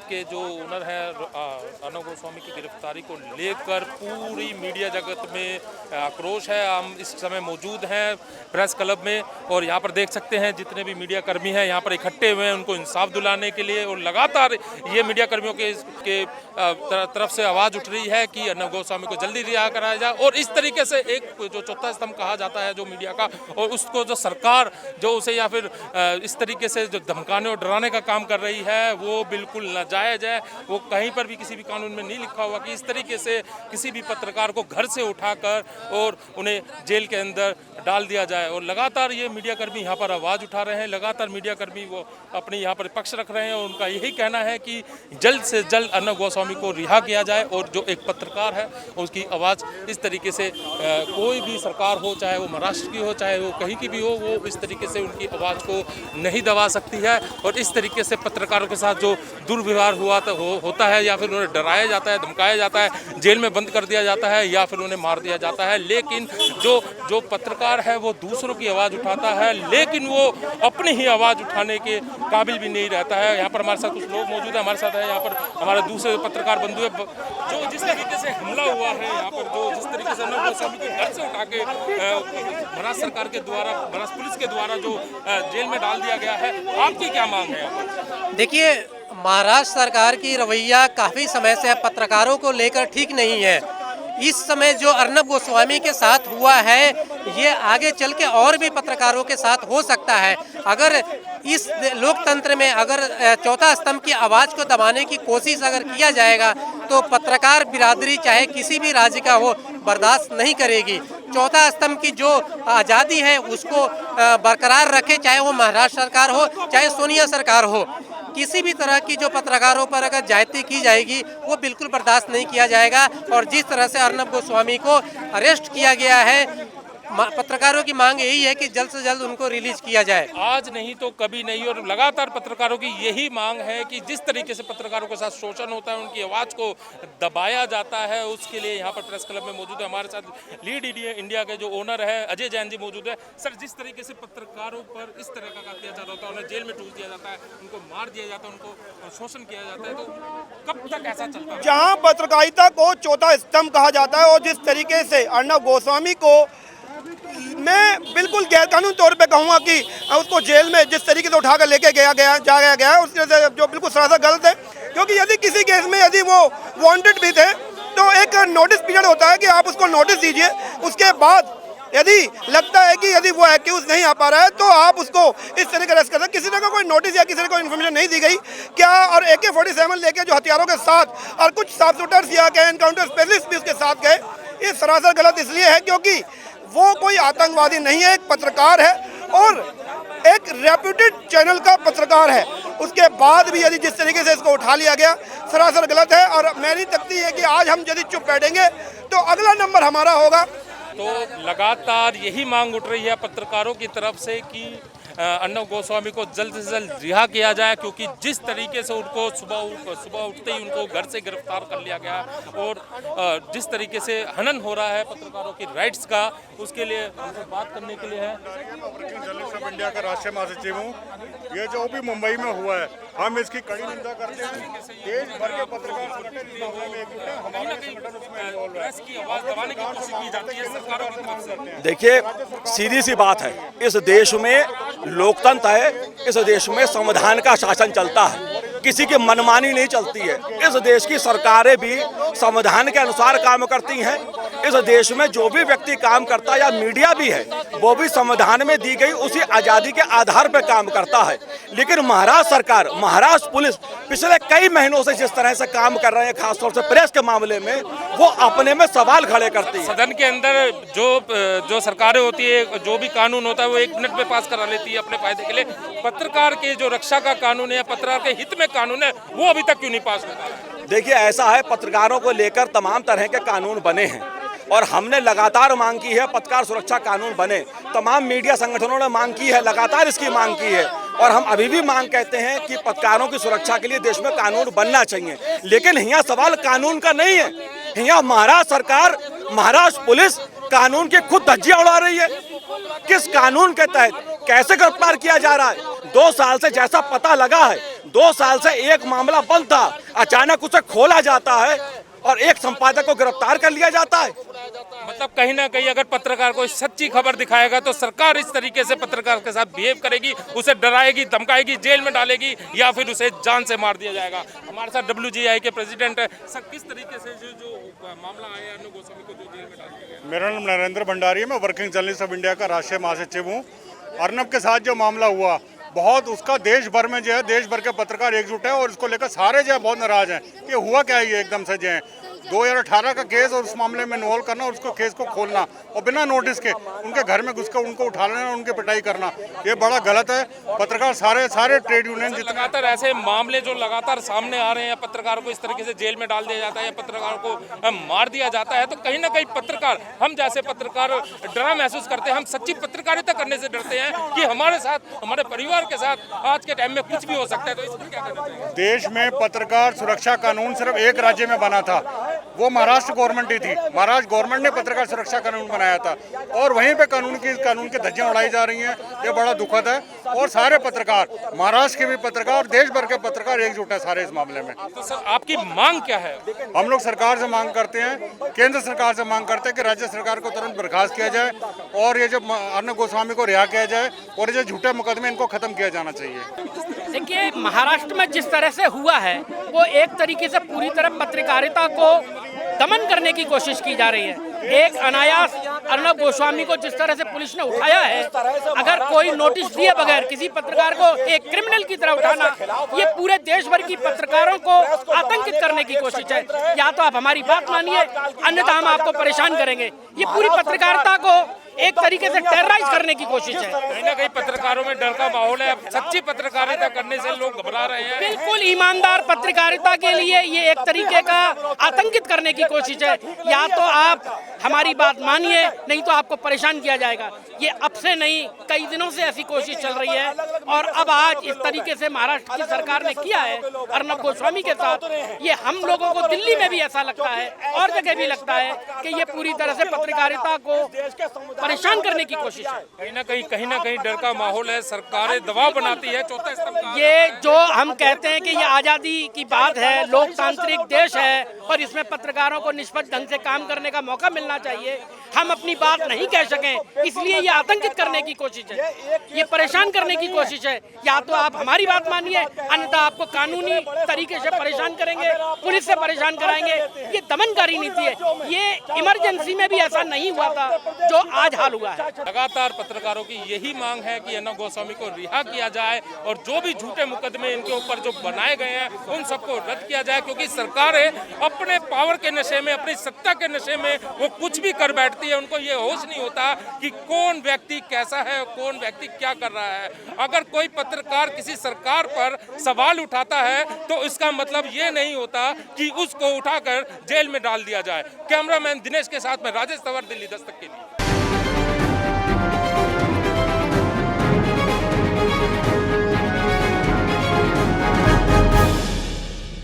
के जो ओनर हैं अर्नब गोस्वामी की गिरफ्तारी को लेकर पूरी मीडिया जगत में आक्रोश है। हम इस समय मौजूद हैं प्रेस क्लब में और यहाँ पर देख सकते हैं जितने भी मीडिया कर्मी हैं यहाँ पर इकट्ठे हुए हैं उनको इंसाफ दिलाने के लिए। और लगातार ये मीडिया कर्मियों के तरफ से आवाज़ उठ रही है कि अर्नब गोस्वामी को जल्दी रिहा कराया जाए। और इस तरीके से एक जो चौथा स्तंभ कहा जाता है जो मीडिया का, और उसको जो सरकार जो उसे या फिर इस तरीके से जो धमकाने और डराने का काम कर रही है वो बिल्कुल नाजायज़ है। वो कहीं पर भी किसी भी कानून में नहीं लिखा हुआ कि इस तरीके से किसी भी पत्रकार को घर से उठाकर और उन्हें जेल के अंदर डाल दिया जाए। और लगातार ये मीडिया कर्मी यहाँ पर आवाज़ उठा रहे हैं, लगातार मीडिया कर्मी वो अपने यहाँ पर पक्ष रख रहे हैं और उनका यही कहना है कि जल्द से जल्द अर्नब गोस्वामी को रिहा किया जाए। और जो एक पत्रकार है उसकी आवाज़ इस तरीके से कोई भी सरकार हो, चाहे वो महाराष्ट्र की हो चाहे वो कहीं की भी हो, वो इस तरीके से उनकी आवाज़ को नहीं दबा सकती है। और इस तरीके से पत्रकारों के साथ जो दुर्व्यवहार होता है या फिर उन्हें डराया जाता है, धमकाया जाता है, जेल में बंद कर दिया जाता है या फिर उन्हें मार दिया जाता है। लेकिन जो पत्रकार है वो दूसरों की आवाज़ उठाता है लेकिन वो अपनी ही आवाज़ उठाने के काबिल भी नहीं रहता है। यहाँ पर हमारे साथ कुछ लोग मौजूद हैं, हमारे साथ है यहाँ पर हमारे दूसरे पत्रकार बंधु है जो जिस तरीके से हमला हुआ है यहाँ पर, जो जिस तरीके से अर्नब गोस्वामी को घर से उठा के महाराष्ट्र सरकार के द्वारा, महाराष्ट्र पुलिस के द्वारा जो जेल में डाल दिया गया है, आपकी क्या मांग है यहाँ पर? देखिए, महाराष्ट्र सरकार की रवैया काफ़ी समय से पत्रकारों को लेकर ठीक नहीं है। इस समय जो अर्नब गोस्वामी के साथ हुआ है ये आगे चल के और भी पत्रकारों के साथ हो सकता है। अगर इस लोकतंत्र में अगर चौथा स्तंभ की आवाज़ को दबाने की कोशिश अगर किया जाएगा तो पत्रकार बिरादरी चाहे किसी भी राज्य का हो बर्दाश्त नहीं करेगी। चौथा स्तंभ की जो आज़ादी है उसको बरकरार रखे, चाहे वो महाराष्ट्र सरकार हो चाहे सोनिया सरकार हो। किसी भी तरह की जो पत्रकारों पर अगर ज्यादती की जाएगी वो बिल्कुल बर्दाश्त नहीं किया जाएगा। और जिस तरह से अर्नब गोस्वामी को अरेस्ट किया गया है, पत्रकारों की मांग यही है कि जल्द से जल्द उनको रिलीज किया जाए। आज नहीं तो कभी नहीं। और लगातार पत्रकारों की यही मांग है कि जिस तरीके से पत्रकारों के साथ शोषण होता है, उनकी आवाज़ को दबाया जाता है, उसके लिए यहाँ पर प्रेस क्लब में मौजूद है हमारे साथ लीड इंडिया के जो ओनर है अजय जैन जी मौजूद है। सर, जिस तरीके से पत्रकारों पर इस तरह का अत्याचार होता है, उन्हें जेल में ठूस दिया जाता है, उनको मार दिया जाता है, उनको शोषण किया जाता है, तो कब तक ऐसा चलता है? जहाँ पत्रकारिता को चौथा स्तंभ कहा जाता है और जिस तरीके से अर्नब गोस्वामी को मैं बिल्कुल गैरकानून तौर पे कहूँगा कि उसको जेल में जिस तरीके से उठाकर लेके जाया गया है उसके जो बिल्कुल सरासर गलत है। क्योंकि यदि किसी केस में यदि वो वांटेड भी थे तो एक नोटिस पीरियड होता है कि आप उसको नोटिस दीजिए। उसके बाद यदि लगता है कि यदि वो एक्यूज नहीं आ पा रहा है तो आप उसको इस तरीके से अरेस्ट कर सकते। किसी तरह का कोई नोटिस या किसी तरह कोई इन्फॉर्मेशन नहीं दी गई क्या, और AK-47 लेके जो हथियारों के साथ और कुछ साफ शूटर्स या गए, एनकाउंटर स्पेशलिस्ट भी उसके साथ गए, ये सरासर गलत इसलिए है क्योंकि वो कोई आतंकवादी नहीं है, एक पत्रकार है और एक रेप्यूटेड चैनल का पत्रकार है। उसके बाद भी यदि जिस तरीके से इसको उठा लिया गया सरासर गलत है। और मेरी तख्ती है कि आज हम यदि चुप बैठेंगे तो अगला नंबर हमारा होगा। तो लगातार यही मांग उठ रही है पत्रकारों की तरफ से कि अर्नब गोस्वामी को जल्द से जल्द रिहा किया जाए, क्योंकि जिस तरीके से उनको सुबह उठते ही उनको घर से गिरफ्तार कर लिया गया और जिस तरीके से हनन हो रहा है पत्रकारों की राइट्स का, उसके लिए हमसे बात करने के लिए है। जर्नलिस्ट ऑफ इंडिया का राष्ट्रीय महासचिव हूँ। ये जो भी मुंबई में हुआ है हम इसकी कड़ी निंदा करते हैं। देश भर के पत्रकार देखिए, सीधी सी बात है, इस देश में लोकतंत्र है, इस देश में संविधान का शासन चलता है, किसी की मनमानी नहीं चलती है। इस देश की सरकारें भी संविधान के अनुसार काम करती हैं। इस देश में जो भी व्यक्ति काम करता है या मीडिया भी है वो भी संविधान में दी गई उसी आज़ादी के आधार पर काम करता है। लेकिन महाराष्ट्र सरकार, महाराष्ट्र पुलिस पिछले कई महीनों से जिस तरह से काम कर रहे हैं, खासतौर से प्रेस के मामले में, वो अपने में सवाल खड़े करती है। सदन के अंदर जो सरकारें होती है, जो भी कानून होता है वो 1 मिनट में पास करा लेती है अपने फायदे के लिए। पत्रकार के जो रक्षा का कानून है, पत्रकार के हित में कानून है, वो अभी तक क्यों नहीं पास होता है? देखिए, ऐसा है, पत्रकारों को लेकर तमाम तरह के कानून बने हैं और हमने लगातार मांग की है पत्रकार सुरक्षा कानून बने। तमाम मीडिया संगठनों ने मांग की है, लगातार इसकी मांग की है और हम अभी भी मांग कहते हैं कि पत्रकारों की सुरक्षा के लिए देश में कानून बनना चाहिए। लेकिन यहाँ सवाल कानून का नहीं है, यहाँ महाराष्ट्र सरकार, महाराष्ट्र पुलिस कानून की खुद धज्जियां उड़ा रही है। किस कानून के तहत कैसे गिरफ्तार किया जा रहा है? 2 साल से जैसा पता लगा है, 2 साल से एक मामला बंद था, अचानक उसे खोला जाता है और एक संपादक को गिरफ्तार कर लिया जाता है। मतलब कहीं ना कहीं अगर पत्रकार कोई सच्ची खबर दिखाएगा तो सरकार इस तरीके से पत्रकार के साथ बिहेव करेगी, उसे डराएगी, धमकाएगी, जेल में डालेगी या फिर उसे जान से मार दिया जाएगा। हमारे साथ WGI के प्रेसिडेंट है सर, किस तरीके से जो मामला आया अर्नब गोस्वामी को जो जेल में डाल दिया गया? मेरा नाम नरेंद्र भंडारी है, मैं वर्किंग जर्नलिस्ट ऑफ इंडिया का राष्ट्रीय महासचिव हूँ। अर्नब के साथ जो मामला हुआ, बहुत उसका देश भर में जो है, देश भर के पत्रकार एकजुट है और इसको लेकर सारे जो है बहुत नाराज हैं कि हुआ क्या है ये एकदम से जो है 2018 का केस और उस मामले में इन्वॉल्व करना और उसको केस को खोलना और बिना नोटिस के उनके घर में घुसकर उनको उठा लेना, उनकी पिटाई करना, ये बड़ा गलत है। पत्रकार सारे ट्रेड यूनियन जितना लगातार ऐसे मामले जो लगातार सामने आ रहे हैं, पत्रकार को इस तरीके से जेल में डाल दिया जाता है या पत्रकार को मार दिया जाता है, तो कहीं ना कहीं पत्रकार, हम जैसे पत्रकार डरा महसूस करते हैं। हम सच्ची पत्रकारिता करने से डरते हैं कि हमारे साथ, हमारे परिवार के साथ आज के टाइम में कुछ भी हो सकता है, तो इस पर क्या करना चाहिए? देश में पत्रकार सुरक्षा कानून सिर्फ एक राज्य में बना था, वो महाराष्ट्र गवर्नमेंट ही थी। महाराष्ट्र गवर्नमेंट ने पत्रकार सुरक्षा कानून बनाया था और वहीं पे कानून की धज्जियां उड़ाई जा रही हैं, ये बड़ा दुखद है। और सारे पत्रकार, महाराष्ट्र के भी पत्रकार और देश भर के पत्रकार एकजुट है सारे इस मामले में। तो सर आपकी मांग क्या है? हम लोग सरकार से मांग करते हैं, केंद्र सरकार से मांग करते हैं कि राज्य सरकार को तुरंत बर्खास्त किया जाए और ये जो अर्नब गोस्वामी को रिहा किया जाए और ये जो झूठे मुकदमे इनको खत्म किया जाना चाहिए। देखिए, महाराष्ट्र में जिस तरह से हुआ है वो एक तरीके से पूरी तरह पत्रकारिता को दमन करने की कोशिश की जा रही है। एक अनायास अर्नब गोस्वामी को जिस तरह से पुलिस ने उठाया है, अगर कोई नोटिस दिए बगैर किसी पत्रकार को एक क्रिमिनल की तरह उठाना, ये पूरे देश भर की पत्रकारों को आतंकित करने की कोशिश है। या तो आप हमारी बात मानिए, अन्यथा हम आपको परेशान करेंगे। ये पूरी पत्रकारिता को एक तरीके से टेरराइज करने की कोशिश है। कहीं ना कहीं पत्रकारों में डर का माहौल है। अब सच्ची पत्रकारिता करने से लोग घबरा रहे हैं। बिल्कुल ईमानदार पत्रकारिता के लिए ये एक तरीके का आतंकित करने की कोशिश है। या तो आप हमारी बात मानिए, नहीं तो आपको परेशान किया जाएगा। ये अब से नहीं, कई दिनों से ऐसी कोशिश चल रही है और अब आज इस तरीके से महाराष्ट्र की सरकार ने किया है अर्नब गोस्वामी के साथ। ये हम लोगों को दिल्ली में भी ऐसा लगता है और जगह भी लगता है कि ये पूरी तरह से पत्रकारिता को परेशान करने की कोशिश है। कहीं ना कहीं डर का माहौल है। सरकारें दबाव बनाती है। चौथा स्तंभ ये जो हम कहते हैं कि ये आज़ादी की बात है, लोकतांत्रिक देश है और इसमें पत्रकारों को निष्पक्ष ढंग से काम करने का मौका मिलना चाहिए। हम अपनी बात नहीं कह सकें, इसलिए ये आतंकित करने की कोशिश है, ये परेशान करने की कोशिश है। या तो आप हमारी बात मानिए, अन्यथा आपको कानूनी तरीके से परेशान करेंगे, पुलिस से परेशान कराएंगे। ये दमनकारी नीति है। ये इमरजेंसी में भी ऐसा नहीं हुआ था जो आज हाल हुआ है। लगातार पत्रकारों की यही मांग है कि अर्नब गोस्वामी को रिहा किया जाए और जो भी झूठे मुकदमे इनके ऊपर जो बनाए गए हैं उन सबको रद्द किया जाए, क्योंकि सरकारें अपने पावर के नशे में, अपनी सत्ता के नशे में वो कुछ भी कर बैठती है। उनको ये होश नहीं होता कि कौन व्यक्ति कैसा है, कौन व्यक्ति क्या कर रहा है। अगर कोई पत्रकार किसी सरकार पर सवाल उठाता है तो इसका मतलब ये नहीं होता कि उसको उठाकर जेल में डाल दिया जाए। कैमरामैन दिनेश के साथ में राजेश तंवर, दिल्ली दस्तक के लिए।